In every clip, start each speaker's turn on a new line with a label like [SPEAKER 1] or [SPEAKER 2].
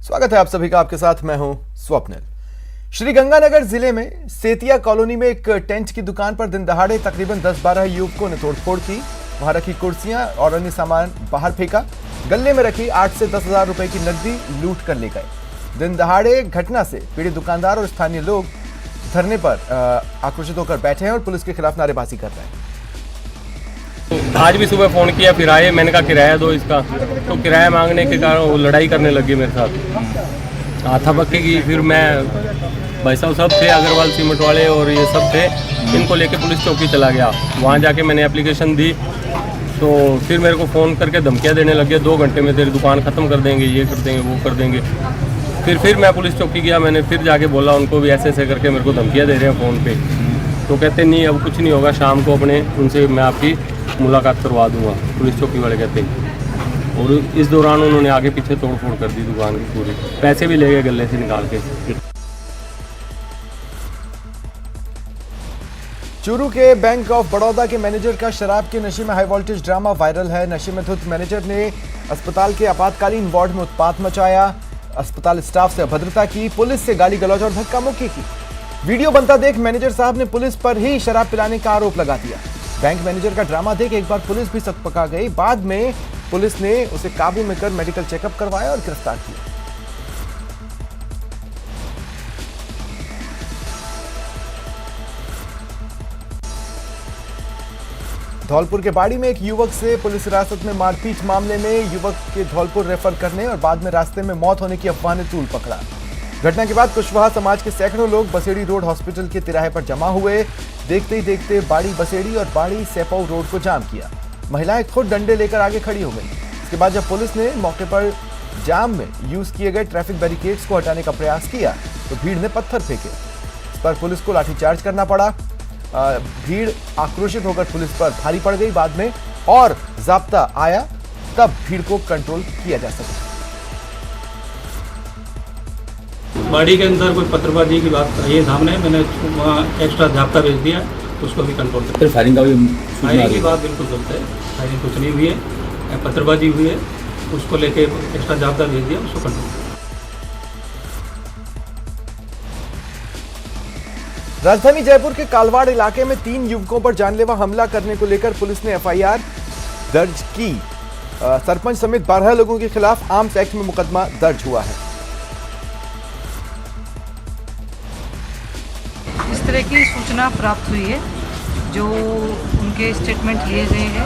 [SPEAKER 1] स्वागत है आप सभी का। आपके साथ मैं हूं स्वप्निल। श्रीगंगानगर जिले में सेतिया कॉलोनी में एक टेंट की दुकान पर दिन दहाड़े तकरीबन 10-12 युवकों ने तोड़फोड़ की। वहां रखी कुर्सियां और अन्य सामान बाहर फेंका। गले में रखी 8 से 10 हजार रुपए की नकदी लूट कर ले गए। दिन दहाड़े घटना से पीड़ित दुकानदार और स्थानीय लोग धरने पर आक्रोशित होकर बैठे हैं और पुलिस के खिलाफ नारेबाजी कर रहे हैं।
[SPEAKER 2] आज भी सुबह फ़ोन किया, फिर आए। मैंने कहा किराया दो इसका, तो किराया मांगने के कारण वो लड़ाई करने लगी मेरे साथ, हाथापक्की की। फिर मैं भाई साहब सब थे, अग्रवाल सीमेंट वाले और ये सब थे, इनको लेके पुलिस चौकी चला गया। वहाँ जाके मैंने एप्लीकेशन दी, तो फिर मेरे को फ़ोन करके धमकियाँ देने लगे, 2 घंटे में तेरी दुकान ख़त्म कर देंगे, ये कर देंगे, वो कर देंगे। फिर मैं पुलिस चौकी गया, मैंने फिर जाके बोला उनको भी ऐसे करके मेरे को धमकियाँ दे रहे हैं फ़ोन पे। तो कहते नहीं अब कुछ नहीं होगा, शाम को अपने उनसे मैं आपकी मुलाकात करवा दूंगा, पुलिस चौकी वाले कहते हैं। और इस दौरान उन्होंने आगे पीछे तोड़फोड़ कर दी दुकान की पूरी, पैसे भी ले गए गले से निकाल के।
[SPEAKER 1] चूरू के बैंक ऑफ बड़ौदा के मैनेजर का शराब के नशे में हाई वोल्टेज ड्रामा वायरल है। नशे में धुत मैनेजर ने अस्पताल के आपातकालीन वार्ड में उत्पात मचाया, अस्पताल स्टाफ से अभद्रता की, पुलिस से गाली गलौज और धक्का मुक्की की। वीडियो बनता देख मैनेजर साहब ने पुलिस पर ही शराब पिलाने का आरोप लगा दिया। बैंक मैनेजर का ड्रामा देख एक बार पुलिस भी सकपका गई। बाद में पुलिस ने उसे काबू में कर मेडिकल चेकअप करवाया और गिरफ्तार किया। धौलपुर के बाड़ी में एक युवक से पुलिस हिरासत में मारपीट मामले में युवक के धौलपुर रेफर करने और बाद में रास्ते में मौत होने की अफवाह ने तूल पकड़ा। घटना के बाद कुशवाहा समाज के सैकड़ों लोग बसेड़ी रोड हॉस्पिटल के तिराहे पर जमा हुए। देखते ही देखते बाड़ी बसेड़ी और बाड़ी सेपऊ रोड को जाम किया। महिलाएं खुद डंडे लेकर आगे खड़ी हो गई। इसके बाद जब पुलिस ने मौके पर जाम में यूज किए गए ट्रैफिक बैरिकेड्स को हटाने का प्रयास किया तो भीड़ ने पत्थर फेंके। इस पर पुलिस को लाठीचार्ज करना पड़ा। भीड़ आक्रोशित होकर पुलिस पर भारी पड़ गई। बाद में और जाब्ता आया, तब भीड़ को कंट्रोल किया जा सका।
[SPEAKER 3] बाड़ी के अंदर कोई पत्थरबाजी की बात ये सामने, मैंने वहाँ एक्स्ट्रा जाब्ता भेज दिया, उसको भी कंट्रोल कर।
[SPEAKER 4] फायरिंग का भी
[SPEAKER 3] फायरिंग की बात बिल्कुल गलत है, फायरिंग कुछ नहीं हुई है, पत्थरबाजी हुई है, उसको लेके एक्स्ट्रा जाब्ता भेज दिया, उसको कंट्रोल।
[SPEAKER 1] राजधानी जयपुर के कालवाड़ इलाके में 3 युवकों पर जानलेवा हमला करने को लेकर पुलिस ने एफआईआर दर्ज की। सरपंच समेत 12 लोगों के खिलाफ आर्म्स एक्ट में मुकदमा दर्ज हुआ है।
[SPEAKER 5] इस तरह की सूचना प्राप्त हुई है, जो उनके स्टेटमेंट लिए गए हैं।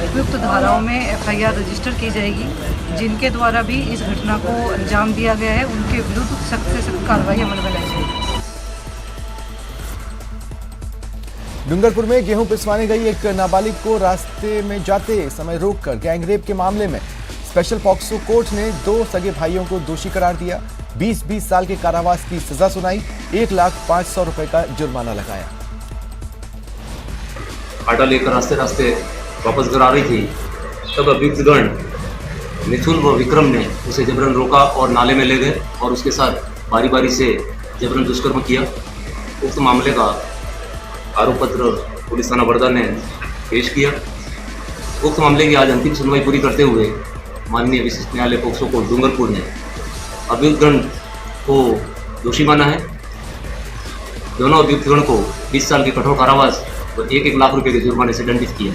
[SPEAKER 5] उपयुक्त धाराओं में एफआईआर रजिस्टर की जाएगी। जिनके द्वारा भी इस घटना को अंजाम दिया गया है उनके विरुद्ध सख्त से सख्त कार्रवाई अमल में लाई जाएगी।
[SPEAKER 1] डूंगरपुर में गेहूं पिसवाने गई एक नाबालिग को रास्ते में जाते समय रोककर गैंगरेप के मामले में स्पेशल पॉक्सो कोर्ट ने 2 सगे भाइयों को दोषी करार दिया। 20-20 साल के कारावास की सजा सुनाई, 1,05,000 रुपए का जुर्माना लगाया।
[SPEAKER 4] आटा लेकर रास्ते रास्ते वापस घर आ रही थी, तब अभियुक्तगण मिथुन व विक्रम ने उसे जबरन रोका और नाले में ले गए और उसके साथ बारी बारी से जबरन दुष्कर्म किया। उक्त मामले का आरोप पत्र पुलिस थाना बड़ौदा ने पेश किया। उक्त मामले की आज अंतिम सुनवाई पूरी करते हुए माननीय विशिष्ट न्यायालय पोक्सो कोर्ट डूंगरपुर ने अभियुक्तगण को दोषी माना है। दोनों अभियुक्तगण को 20 साल के कठोर कारावास और 1-1 लाख रुपए के जुर्माने से दंडित किया।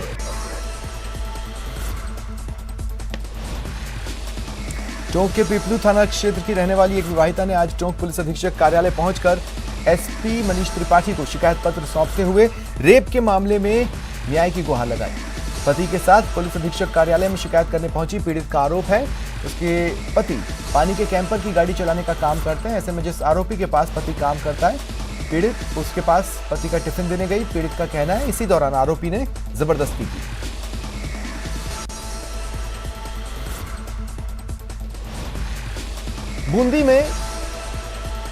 [SPEAKER 1] टोंक के पीपलू थाना क्षेत्र की रहने वाली एक विवाहिता ने आज टोंक पुलिस अधीक्षक कार्यालय पहुंचकर एसपी मनीष त्रिपाठी को शिकायत पत्र सौंपते हुए रेप के मामले में न्याय की गुहार लगाई। पति के साथ पुलिस अधीक्षक कार्यालय में शिकायत करने पहुंची पीड़ित का आरोप है उसके पति पानी के कैंपर की गाड़ी चलाने का काम करते हैं। ऐसे में जिस आरोपी के पास पति काम करता है, पीड़ित उसके पास पति का टिफिन देने गई। पीड़ित का कहना है इसी दौरान आरोपी ने जबरदस्ती की। बूंदी में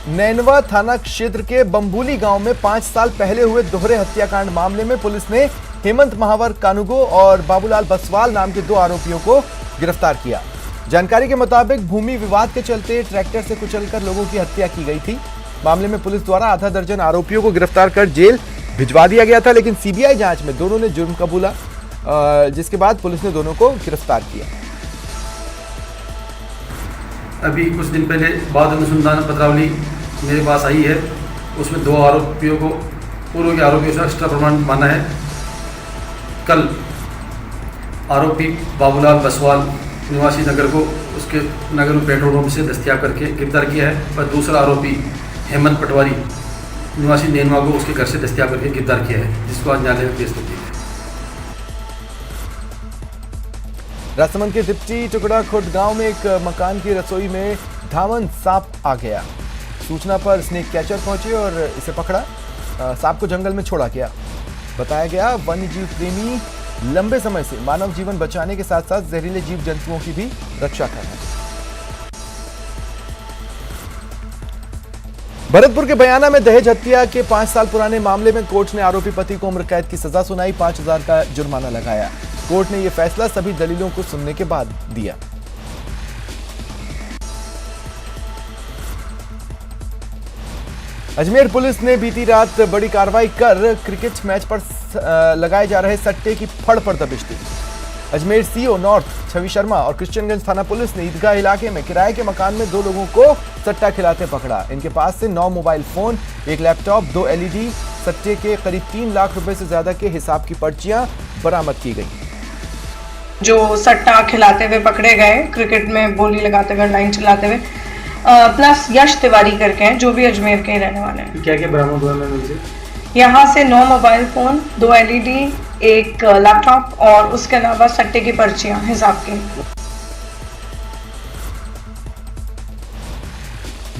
[SPEAKER 1] नैनवा थाना क्षेत्र के बम्बूली गांव में 5 साल पहले हुए दोहरे हत्याकांड मामले में पुलिस ने हेमंत महावर कानुगो और बाबूलाल बसवाल नाम के 2 आरोपियों को गिरफ्तार किया। जानकारी के मुताबिक भूमि विवाद के चलते ट्रैक्टर से कुचलकर लोगों की हत्या की गई थी। मामले में पुलिस द्वारा आधा दर्जन आरोपियों को गिरफ्तार कर जेल भिजवा दिया गया था, लेकिन सीबीआई जांच में दोनों ने जुर्म कबूला, जिसके बाद पुलिस ने दोनों को गिरफ्तार किया।
[SPEAKER 6] अभी कुछ दिन पहले बाद अनुसंधान पत्रावली मेरे पास आई है, उसमें 2 आरोपियों को पूर्व के आरोपियों से एक्स्ट्रा प्रमाण माना है। कल आरोपी बाबूलाल बसवाल निवासी नगर को उसके नगर में पेट्रोल पंप से दस्तयाब करके गिरफ्तार किया है और दूसरा आरोपी हेमंत पटवारी निवासी नेनवा को उसके घर से दस्तयाब करके गिरफ्तार किया है, जिसको आज न्यायालय में पेश कर दिया है।
[SPEAKER 1] राजसमंद के दिप्टी टुकड़ा खुर्द गांव में एक मकान की रसोई में धावन सांप आ गया। सूचना पर स्नेक कैचर पहुंचे और इसे पकड़ा। सांप को जंगल में छोड़ा गया। बताया गया वन्य जीव प्रेमी लंबे समय से मानव जीवन बचाने के साथ साथ जहरीले जीव जंतुओं की भी रक्षा कर रहे हैं। भरतपुर के बयाना में दहेज हत्या के 5 साल पुराने मामले में कोर्ट ने आरोपी पति को उम्र कैद की सजा सुनाई, 5,000 का जुर्माना लगाया। कोर्ट ने यह फैसला सभी दलीलों को सुनने के बाद दिया। अजमेर पुलिस ने बीती रात बड़ी कार्रवाई कर क्रिकेट मैच पर लगाए जा रहे सट्टे की फड़ पर दबिश दी। अजमेर सीओ नॉर्थ छवि शर्मा और क्रिश्चियनगंज थाना पुलिस ने ईदगाह इलाके में किराए के मकान में 2 लोगों को सट्टा खिलाते पकड़ा। इनके पास से 9 मोबाइल फोन, 1 लैपटॉप, 2 LED, सट्टे के करीब 3 लाख रुपए से ज्यादा के हिसाब की पर्चियां बरामद की गई।
[SPEAKER 7] जो सट्टा खिलाते हुए पकड़े गए, क्रिकेट में बोली लगाते हुए, लाइन चलाते हुए, प्लस यश तिवारी करके हैं, जो भी अजमेर के रहने वाले हैं।
[SPEAKER 6] क्या क्या बरामद हुआ मैम इनसे?
[SPEAKER 7] यहाँ से 9 मोबाइल फोन, 2 LED, 1 लैपटॉप और उसके अलावा सट्टे की पर्चियां हिसाब की।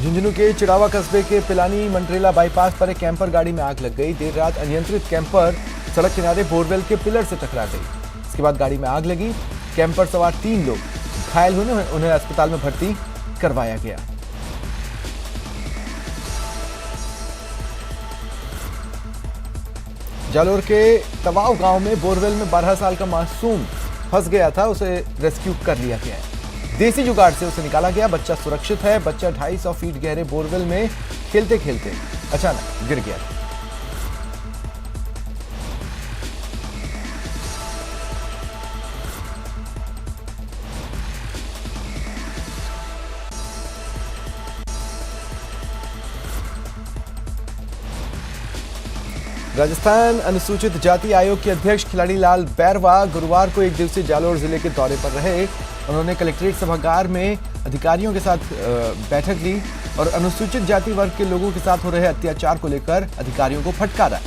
[SPEAKER 1] झुंझुनू के चिड़ावा कस्बे के पिलानी मंडरेला बाईपास पर एक कैंपर गाड़ी में आग लग गई। देर रात अनियंत्रित कैंपर सड़क किनारे बोरवेल के पिलर से टकरा गई। इसके बाद गाड़ी में आग लगी। कैंपर सवार 3 लोग घायल हुए, उन्हें अस्पताल में भर्ती करवाया गया। जालोर के तवाव गांव में बोरवेल में 12 साल का मासूम फंस गया था, उसे रेस्क्यू कर लिया गया है। देसी जुगाड़ से उसे निकाला गया। बच्चा सुरक्षित है। बच्चा 250 फीट गहरे बोरवेल में खेलते खेलते अचानक गिर गया। राजस्थान अनुसूचित जाति आयोग के अध्यक्ष खिलाड़ी लाल बैरवा गुरुवार को एक दिवसीय जालोर जिले के दौरे पर रहे। उन्होंने कलेक्ट्रेट सभागार में अधिकारियों के साथ बैठक ली और अनुसूचित जाति वर्ग के लोगों के साथ हो रहे अत्याचार को लेकर अधिकारियों को फटकारा।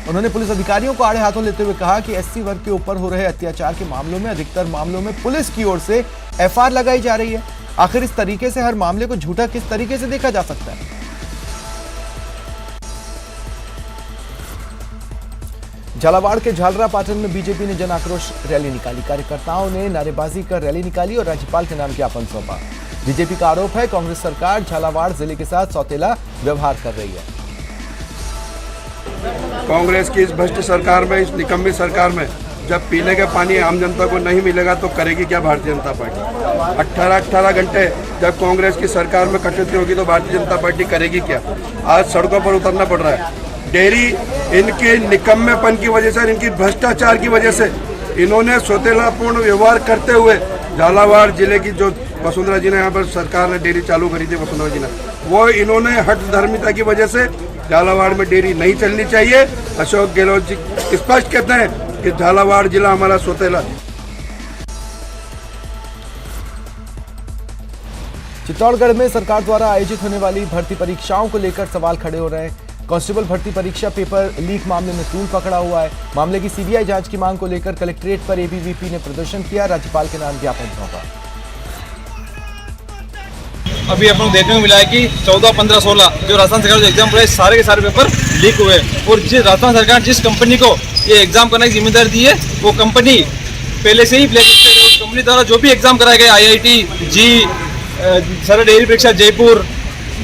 [SPEAKER 1] उन्होंने पुलिस अधिकारियों को आड़े हाथों लेते हुए कहा कि SC वर्ग के ऊपर हो रहे अत्याचार के मामलों में अधिकतर मामलों में पुलिस की ओर से FR लगाई जा रही है। आखिर इस तरीके से हर मामले को झूठा किस तरीके से देखा जा सकता है? झालावाड़ के झालरा पाटन में बीजेपी ने जन आक्रोश रैली निकाली। कार्यकर्ताओं ने नारेबाजी कर रैली निकाली और राज्यपाल के नाम ज्ञापन सौंपा। बीजेपी का आरोप है कांग्रेस सरकार झालावाड़ जिले के साथ सौतेला व्यवहार कर रही है।
[SPEAKER 8] कांग्रेस की इस भ्रष्ट सरकार में, इस निकम्मी सरकार में जब पीने का पानी आम जनता को नहीं मिलेगा तो करेगी क्या भारतीय जनता पार्टी? 18 घंटे जब कांग्रेस की सरकार में कटौती होगी तो भारतीय जनता पार्टी करेगी क्या? आज सड़कों पर उतरना पड़ रहा है। डेयरी इनके निकम्मेपन की वजह से, इनकी भ्रष्टाचार की वजह से, इन्होंने सौतेलापूर्ण व्यवहार करते हुए झालावाड़ जिले की जो वसुंधरा जी ने यहाँ पर सरकार ने डेयरी चालू करी थी, वसुंधरा जी ने, वो इन्होंने हठधर्मिता की वजह से झालावाड़ में डेयरी नहीं चलनी चाहिए। अशोक गहलोत जी स्पष्ट कहते हैं कि झालावाड़ जिला हमारा सौतेला।
[SPEAKER 1] चित्तौड़गढ़ में सरकार द्वारा आयोजित होने वाली भर्ती परीक्षाओं को लेकर सवाल खड़े हो रहे हैं। कांस्टेबल भर्ती परीक्षा पेपर लीक मामले में तूल पकड़ा हुआ है। मामले की CBI जांच की मांग को लेकर कलेक्ट्रेट पर ABVP ने प्रदर्शन किया। राज्यपाल के नाम ज्ञापन सौंपा।
[SPEAKER 9] अभी अपन को देखने को मिला है कि 14, 15, 16 जो राजस्थान सरकार जो एग्जाम पड़े सारे के सारे पेपर लीक हुए और जिस राजस्थान सरकार जिस कंपनी को ये एग्जाम करने की जिम्मेदारी दी है वो कंपनी पहले से ही ब्लैकलिस्टेड है। उस कंपनी द्वारा जो भी एग्जाम कराए गए IIT, जी, सारा डेयरी परीक्षा जयपुर,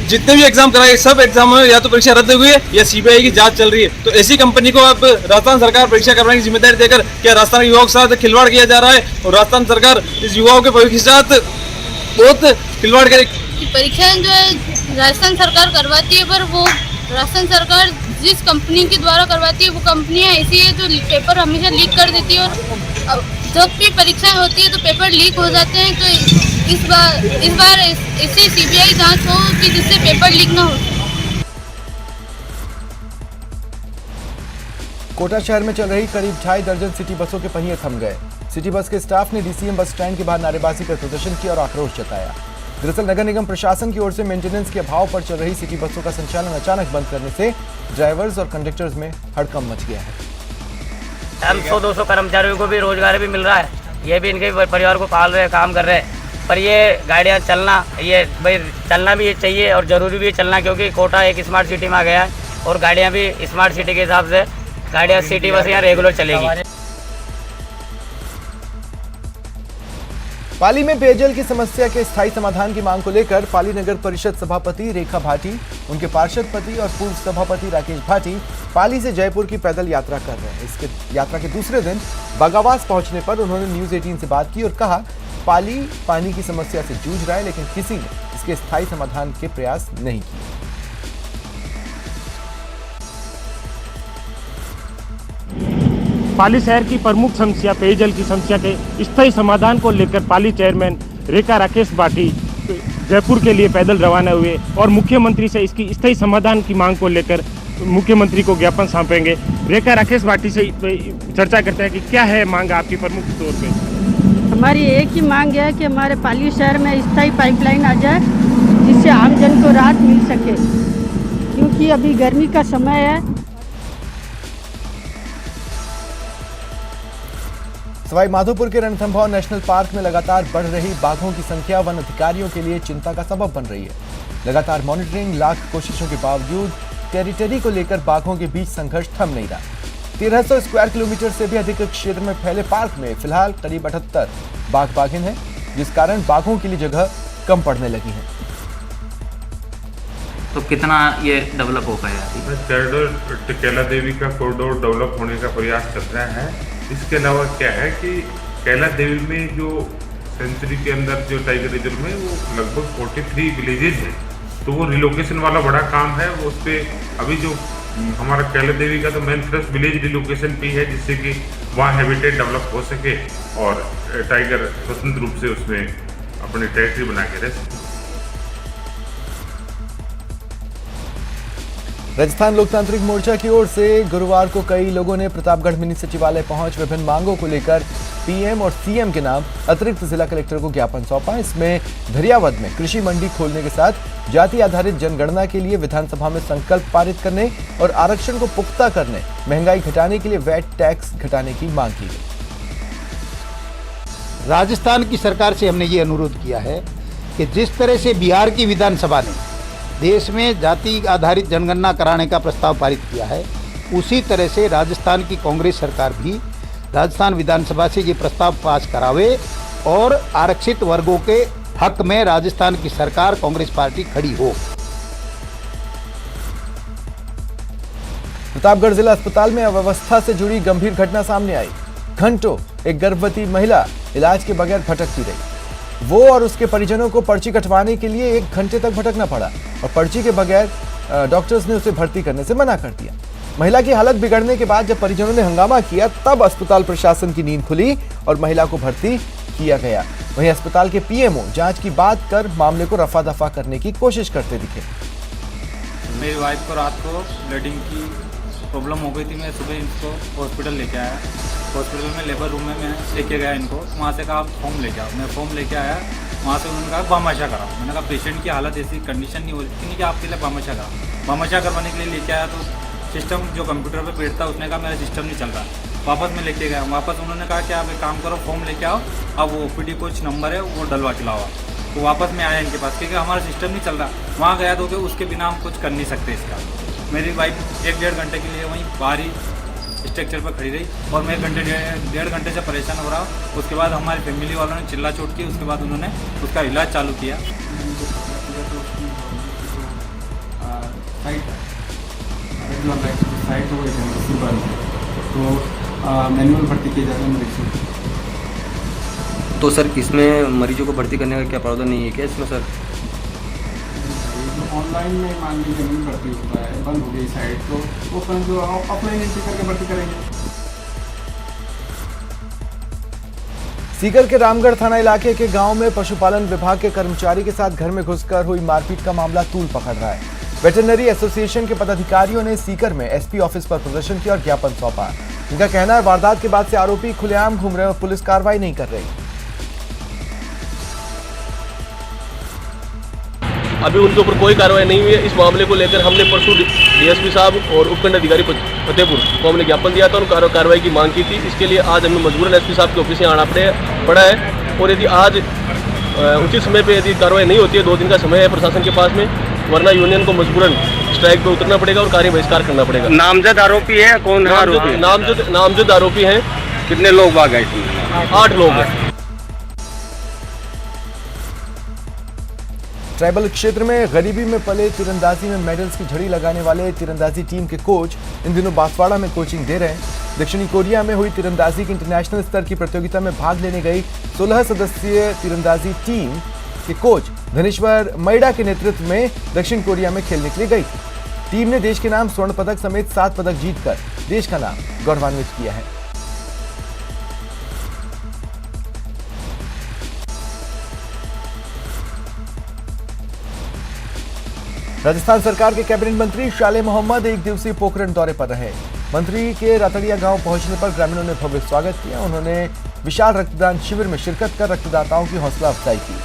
[SPEAKER 9] जितने भी एग्जाम कराए गए सब एग्जाम में या तो परीक्षा रद्द हुई है या CBI की जांच चल रही है। तो ऐसी कंपनी को अब राजस्थान सरकार परीक्षा करवाने की जिम्मेदारी देकर क्या राजस्थान के युवाओं के साथ खिलवाड़ किया जा रहा है और राजस्थान सरकार इस युवाओं के भविष्य के साथ बहुत खिलवाड़ करेगी।
[SPEAKER 10] परीक्षा जो है राजस्थान सरकार करवाती है, पर वो राजस्थान सरकार जिस कंपनी के द्वारा करवाती है वो कंपनियां ऐसी है जो पेपर हमेशा लीक कर देती है और जब भी परीक्षाएं होती है तो पेपर लीक हो जाते हैं, तो इस बार ऐसी सीबीआई जांच हो कि जिससे पेपर लीक ना हो।
[SPEAKER 1] कोटा शहर में चल रही करीब 2.5 दर्जन सिटी बसों के पहिए थम गए। सिटी बस के स्टाफ ने डीसीएम बस स्टैंड के बाहर नारेबाजी कर प्रदर्शन किया और आक्रोश जताया। दरअसल नगर निगम प्रशासन की ओर से मेंटेनेंस के अभाव पर चल रही सिटी बसों का संचालन अचानक बंद करने से ड्राइवर्स और कंडक्टर्स में हड़कंप मच गया है।
[SPEAKER 11] हम 100-200 कर्मचारियों को भी रोजगार भी मिल रहा है, ये भी इनके परिवार को पाल रहे हैं, काम कर रहे हैं, पर ये गाड़ियाँ चलना, ये भाई चलना भी चाहिए और ज़रूरी भी चलना, क्योंकि कोटा एक स्मार्ट सिटी में आ गया है और गाड़ियाँ भी स्मार्ट सिटी के हिसाब से गाड़ियाँ सिटी बस यहाँ रेगुलर चलेगी।
[SPEAKER 1] पाली में पेयजल की समस्या के स्थायी समाधान की मांग को लेकर पाली नगर परिषद सभापति रेखा भाटी, उनके पार्षद पति और पूर्व सभापति राकेश भाटी पाली से जयपुर की पैदल यात्रा कर रहे हैं। इसके यात्रा के दूसरे दिन बागावास पहुंचने पर उन्होंने न्यूज 18 से बात की और कहा, पाली पानी की समस्या से जूझ रहा है, लेकिन किसी ने इसके स्थायी समाधान के प्रयास नहीं किए।
[SPEAKER 12] पाली शहर की प्रमुख समस्या पेयजल की समस्या के स्थायी समाधान को लेकर पाली चेयरमैन रेखा राकेश भाटी जयपुर के लिए पैदल रवाना हुए और मुख्यमंत्री से इसकी स्थायी समाधान की मांग को लेकर मुख्यमंत्री को ज्ञापन सौंपेंगे। रेखा राकेश भाटी से चर्चा करते हैं कि क्या है मांग आपकी प्रमुख तौर पे।
[SPEAKER 13] हमारी एक ही मांग है कि हमारे पाली शहर में स्थायी पाइपलाइन आ जाए, जिससे आमजन को राहत मिल सके, क्योंकि अभी गर्मी का समय है।
[SPEAKER 1] सवाई माधोपुर के रणथंभौर नेशनल पार्क में लगातार बढ़ रही बाघों की संख्या वन अधिकारियों के लिए चिंता का सबब बन रही है। लगातार मॉनिटरिंग, लाख कोशिशों के बावजूद टेरिटरी को लेकर बाघों के बीच संघर्ष थम नहीं रहा। 1300 स्क्वायर किलोमीटर से भी अधिक क्षेत्र में फैले पार्क में फिलहाल करीब 78 बाघ बाघिन हैं, जिस कारण बाघों के लिए जगह कम पड़ने लगी है।
[SPEAKER 14] तो कितना ये डेवलप हो पाया?
[SPEAKER 15] कॉरिडोर कैला देवी का कॉरिडोर डेवलप होने का प्रयास चल रहा है। इसके अलावा क्या है कि कैला देवी में जो सेंचुरी के अंदर जो टाइगर रिजर्व में वो लगभग 43 विलेजेज है, तो वो रिलोकेशन वाला बड़ा काम है। वो उस पर अभी जो हमारा कैला देवी का तो मेन फ्रेश विलेज रिलोकेशन भी है, जिससे कि वहाँ हैबिटेट डेवलप हो सके और टाइगर स्वतंत्र रूप से उसमें अपनी टेरिटरी बना के रह सके।
[SPEAKER 1] राजस्थान लोकतांत्रिक मोर्चा की ओर से गुरुवार को कई लोगों ने प्रतापगढ़ मिनी सचिवालय पहुंच विभिन्न मांगों को लेकर पीएम और सीएम के नाम अतिरिक्त जिला कलेक्टर को ज्ञापन सौंपा। इसमें धरियावद में कृषि मंडी खोलने के साथ जाति आधारित जनगणना के लिए विधानसभा में संकल्प पारित करने और आरक्षण को पुख्ता करने, महंगाई घटाने के लिए वैट टैक्स घटाने की मांग की गई।
[SPEAKER 16] राजस्थान की सरकार से हमने ये अनुरोध किया है कि जिस तरह से बिहार की विधानसभा ने देश में जाति आधारित जनगणना कराने का प्रस्ताव पारित किया है, उसी तरह से राजस्थान की कांग्रेस सरकार भी राजस्थान विधानसभा से ये प्रस्ताव पास करावे और आरक्षित वर्गों के हक में राजस्थान की सरकार कांग्रेस पार्टी खड़ी हो।
[SPEAKER 1] प्रतापगढ़ जिला अस्पताल में अव्यवस्था से जुड़ी गंभीर घटना सामने आई। घंटों एक गर्भवती महिला इलाज के बगैर भटकती रही। वो और उसके परिजनों को पर्ची कटवाने के लिए 1 घंटे तक भटकना पड़ा और पर्ची के बगैर डॉक्टर्स ने उसे भर्ती करने से मना कर दिया। महिला की हालत बिगड़ने के बाद जब परिजनों ने हंगामा किया, तब अस्पताल प्रशासन की नींद खुली और महिला को भर्ती किया गया। वहीं अस्पताल के पीएमओ जांच की बात कर मामले को रफा दफा करने की कोशिश करते दिखे।
[SPEAKER 17] मेरी वाइफ को रात को ब्लीडिंग की प्रॉब्लम हो गई थी। मैं सुबह इनको हॉस्पिटल लेके आया। हॉस्पिटल में लेबर रूम में मैं लेके गया इनको, वहाँ से कहा आप फॉर्म लेके आओ। मैं फॉर्म लेके आया, वहाँ से उन्होंने कहा बामाशा कराओ। मैंने कहा पेशेंट की हालत ऐसी कंडीशन नहीं हो रही थी कि आपके लिए बामाशा कराओ। बामाशा करवाने के लिए लेके आया तो सिस्टम जो कंप्यूटर पे बैठता है उसने कहा मेरा सिस्टम नहीं चल रहा। वापस मैं लेके गया, वापस उन्होंने कहा कि आप एक काम करो फॉर्म लेके आओ, अब वो OPD कुछ नंबर है वो डलवा के लाओ। तो वापस मैं आया इनके पास क्योंकि हमारा सिस्टम नहीं चल रहा। वहाँ गया तो उसके बिना हम कुछ कर नहीं सकते इसका। मेरी वाइफ 1-1.5 घंटे के लिए वहीं बाहर ही स्ट्रक्चर पर खड़ी रही और मैं 1-1.5 घंटे से परेशान हो रहा हूँ। उसके बाद हमारी फैमिली वालों ने चिल्ला चोट की, उसके बाद उन्होंने उसका इलाज चालू किया।
[SPEAKER 18] तो मैनुअल भर्ती किए जाते हैं मरीजों।
[SPEAKER 4] तो सर इसमें मरीजों को भर्ती करने का क्या प्रावधान नहीं है क्या इसमें सर?
[SPEAKER 18] ऑनलाइन में मान लीजिए नहीं भर्ती होता है, बंद हो गई साइट, तो वो जो ऑफलाइन एंट्री करके भर्ती करेंगे।
[SPEAKER 1] सीकर के रामगढ़ थाना इलाके के गांव में पशुपालन विभाग के कर्मचारी के साथ घर में घुसकर हुई मारपीट का मामला तूल पकड़ रहा है। वेटरनरी एसोसिएशन के पदाधिकारियों ने सीकर में एसपी ऑफिस पर प्रदर्शन किया और ज्ञापन सौंपा। इनका कहना है वारदात के बाद से आरोपी खुलेआम घूम रहे और पुलिस कार्रवाई नहीं कर रही।
[SPEAKER 19] अभी उनके ऊपर कोई कार्रवाई नहीं हुई है। इस मामले को लेकर हमने परसों डीएसपी साहब और उपखंड अधिकारी फतेहपुर को हमने ज्ञापन दिया था और कार्रवाई की मांग की थी। इसके लिए आज हमें मजबूरन एसपी साहब के ऑफिस से आना पड़ा है और यदि आज उचित समय पे यदि कार्रवाई नहीं होती है, 2 दिन का समय है प्रशासन के पास में, वरना यूनियन को मजबूरन स्ट्राइक पे उतरना पड़ेगा और कार्य बहिष्कार करना पड़ेगा।
[SPEAKER 20] नामजद आरोपी है कौन?
[SPEAKER 19] नामजद आरोपी हैं।
[SPEAKER 20] कितने लोग भाग गए इसमें?
[SPEAKER 19] 8 लोग हैं।
[SPEAKER 1] ट्राइबल क्षेत्र में गरीबी में पले तीरंदाजी में मेडल्स की झड़ी लगाने वाले तीरंदाजी टीम के कोच इन दिनों बांसवाड़ा में कोचिंग दे रहे हैं। दक्षिणी कोरिया में हुई तीरंदाजी की इंटरनेशनल स्तर की प्रतियोगिता में भाग लेने गई 16 सदस्यीय तीरंदाजी टीम के कोच धनेश्वर मैडा के नेतृत्व में दक्षिण कोरिया में खेलने के लिए गई थी। टीम ने देश के नाम स्वर्ण पदक समेत 7 पदक जीतकर देश का नाम गौरवान्वित किया है। राजस्थान सरकार के कैबिनेट मंत्री शाले मोहम्मद 1 दिवसीय पोखरण दौरे पर रहे। मंत्री के रातड़िया गांव पहुंचने पर ग्रामीणों ने भव्य स्वागत किया। उन्होंने विशाल रक्तदान शिविर में शिरकत कर रक्तदाताओं की हौसला अफजाई की।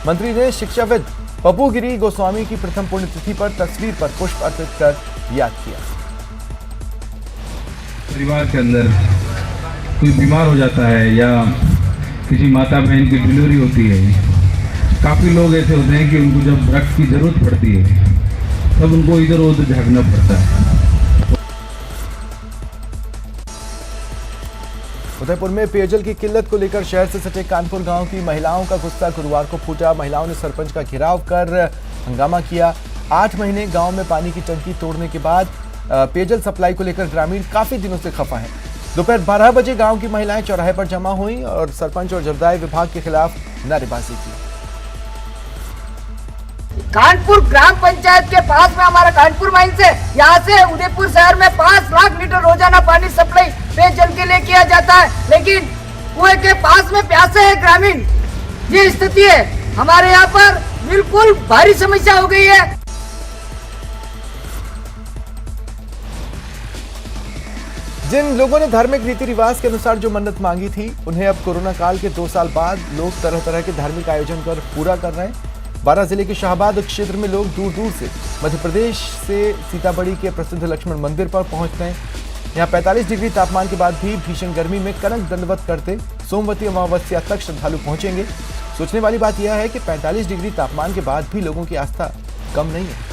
[SPEAKER 1] मंत्री ने शिक्षाविद पप्पूगिरी गोस्वामी की प्रथम पुण्यतिथि पर तस्वीर पर पुष्प अर्पित कर याद किया।
[SPEAKER 21] परिवार के अंदर कोई बीमार हो जाता है या किसी माता बहन की डिलीवरी होती है, काफी लोग ऐसे होते हैं कि उनको जब रक्त की जरूरत पड़ती है तब उनको इधर उधर झाँकना पड़ता है।
[SPEAKER 1] उदयपुर में पेयजल की किल्लत को लेकर शहर से सटे कानपुर गांव की महिलाओं का गुस्सा गुरुवार को फूटा। महिलाओं ने सरपंच का घेराव कर हंगामा किया। 8 महीने गांव में पानी की टंकी तोड़ने के बाद पेयजल सप्लाई को लेकर ग्रामीण काफी दिनों से खफा हैं। दोपहर 12 बजे गांव की महिलाएं चौराहे पर जमा हुई और सरपंच और जलदाय विभाग के खिलाफ नारेबाजी की।
[SPEAKER 22] कानपुर ग्राम पंचायत के पास में हमारा कानपुर माइन से यहाँ से उदयपुर शहर में 5 लाख लीटर रोजाना पानी सप्लाई पेयजल के लिए किया जाता है, लेकिन कुएं के पास में प्यासे है ग्रामीण। ये स्थिति है हमारे यहाँ पर, बिल्कुल भारी समस्या हो गई है।
[SPEAKER 1] जिन लोगों ने धार्मिक रीति रिवाज के अनुसार जो मन्नत मांगी थी, उन्हें अब कोरोना काल के 2 साल बाद लोग तरह तरह के धार्मिक आयोजन कर पूरा कर रहे हैं। 12 जिले के शाहबाद क्षेत्र में लोग दूर दूर से मध्य प्रदेश से सीतामढ़ी के प्रसिद्ध लक्ष्मण मंदिर पर पहुंचते हैं। यहाँ 45 डिग्री तापमान के बाद भी भीषण गर्मी में कनक दंडवत करते सोमवती अमावस्या तक श्रद्धालु पहुंचेंगे। सोचने वाली बात यह है कि 45 डिग्री तापमान के बाद भी लोगों की आस्था कम नहीं है।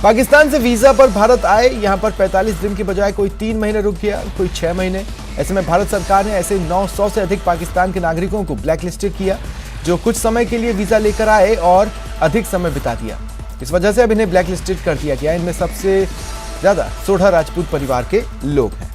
[SPEAKER 1] पाकिस्तान से वीजा पर भारत आए, यहां पर 45 दिन के बजाय कोई 3 महीने रुक गया, कोई 6 महीने। ऐसे में भारत सरकार ने ऐसे 900 से अधिक पाकिस्तान के नागरिकों को ब्लैकलिस्टेड किया, जो कुछ समय के लिए वीजा लेकर आए और अधिक समय बिता दिया। इस वजह से अब इन्हें ब्लैकलिस्टेड कर दिया गया। इनमें सबसे ज्यादा सोढ़ा राजपूत परिवार के लोग हैं।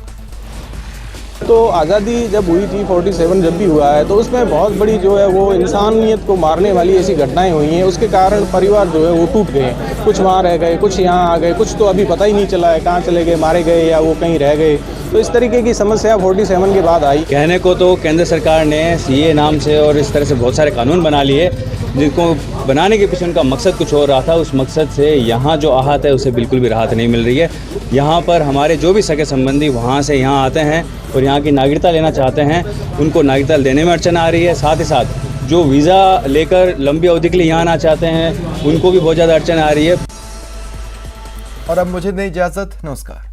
[SPEAKER 23] तो आज़ादी जब हुई थी, 47 जब भी हुआ है, तो उसमें बहुत बड़ी जो है वो इंसानियत को मारने वाली ऐसी घटनाएं हुई हैं। उसके कारण परिवार जो है वो टूट गए। कुछ वहाँ रह गए, कुछ यहाँ आ गए, कुछ तो अभी पता ही नहीं चला है कहाँ चले गए, मारे गए या वो कहीं रह गए। तो इस तरीके की समस्या 47 के बाद आई।
[SPEAKER 24] कहने को तो केंद्र सरकार ने सीए नाम से और इस तरह से बहुत सारे कानून बना लिए, जिनको बनाने के पीछे उनका मकसद कुछ और रहा था। उस मकसद से यहाँ जो आहत है उसे बिल्कुल भी राहत नहीं मिल रही है। यहाँ पर हमारे जो भी सगे संबंधी वहाँ से यहाँ आते हैं और यहाँ की नागरिकता लेना चाहते हैं, उनको नागरिकता देने में अड़चन आ रही है। साथ ही साथ जो वीज़ा लेकर लंबी अवधि के लिए यहाँ आना चाहते हैं, उनको भी बहुत ज़्यादा अड़चन आ रही है।
[SPEAKER 1] और अब मुझे दें इजाज़त, नमस्कार।